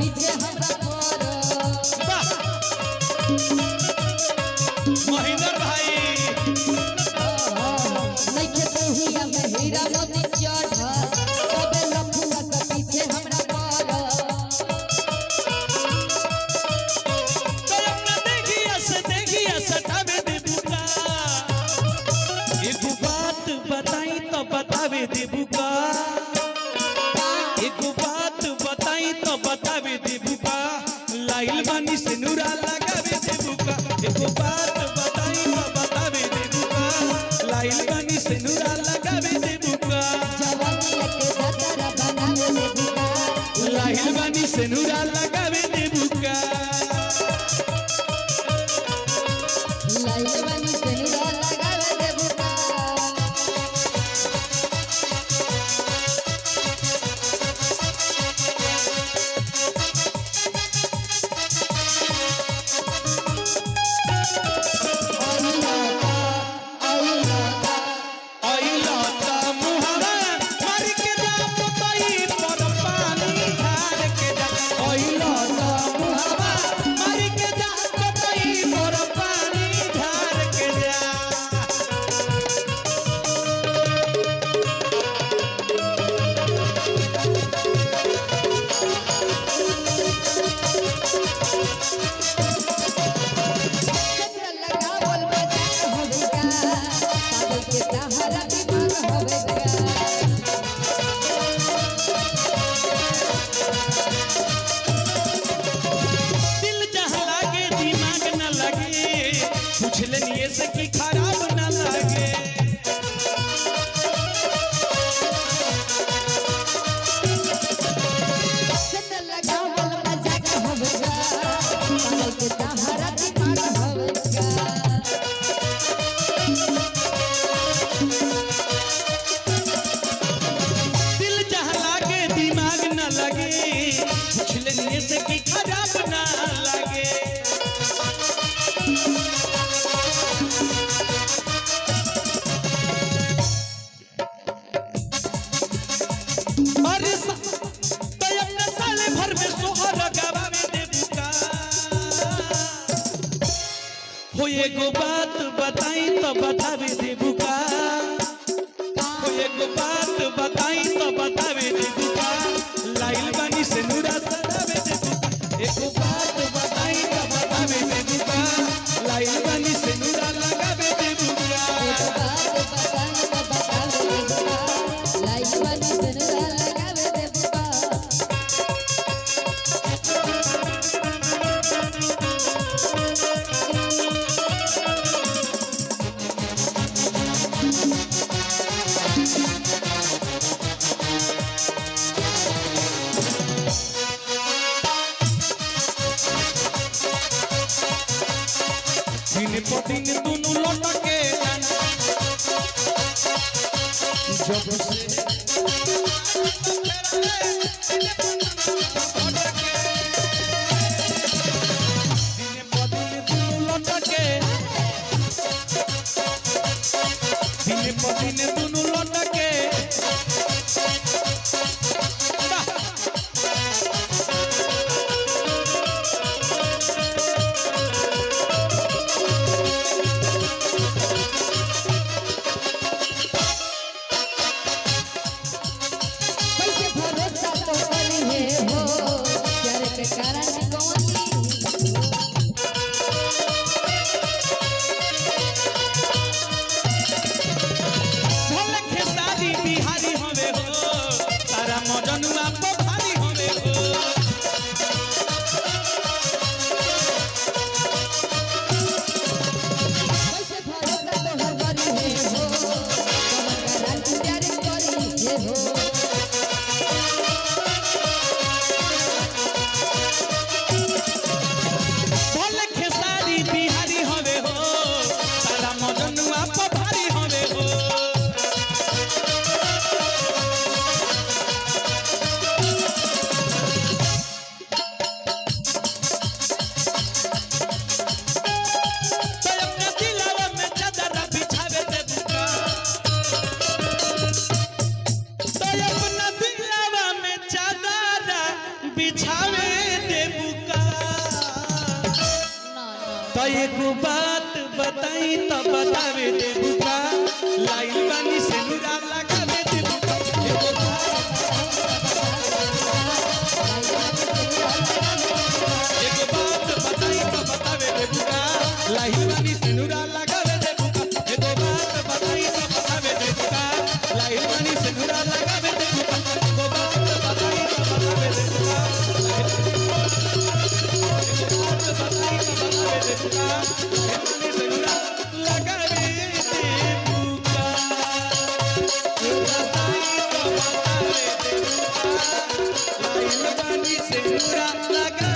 पीछे हमरा पड़ो महेंद्र भाई नइखे तोहिया में हीरा मोती चढ़ तबे लफुआ के पीछे हमरा पड़ो तो अपना देखिया सतावे दे बुका एक बात बताई तो बतावे दे बुका एक बात बताई तो बतावे दे बुका लाइल बानी से नूरा लगावे दे बुका एक बात बताई तो बतावे दे बुका लाइल बानी से नूरा लगावे दे बुका जवानिया के जतरा बनावे दे बुका लाइल बानी से नूरा लगावे दे बुका लाइल बानी से नूरा लगावे दे बुका से कि खराब न लगे सत लगावल मजाक होवेगा पागल के तहरा दिमाग होवेगा दिल जहाँ लागे दिमाग न लगे पूछ लेने से कि खराब न लगे एगो बात बताई तो बतावे दे बुका एगो बात बताई तो बतावे दे बुका लाइल बानी से नूरा सदावे दे बुका एगो बात बताई तो बतावे दे बुका लाइल बानी से नूरा लगावे दे बुका एक बात बताई तो बतावे दे बुका लाइल बानी से नूरा लगावे दे बुका दिन पर दिन दोनों लौटके जाना जब से दिन पर दिन दोनों लौटके दिन पर दिन दोनों लौटके कैसे भरोसा तो करी है हो एगो बात बताई तो बतावे देबू का लाइल बानी सेनुरा लगावे देबू का एगो बात बताई तो बतावे देबू का लाइल बानी सेनुरा लगावे देबू का एगो बात बताई तो बतावे देबू का लाइल बानी सेनुरा लगावे देबू का एगो बात बताई तो बतावे देबू का लगा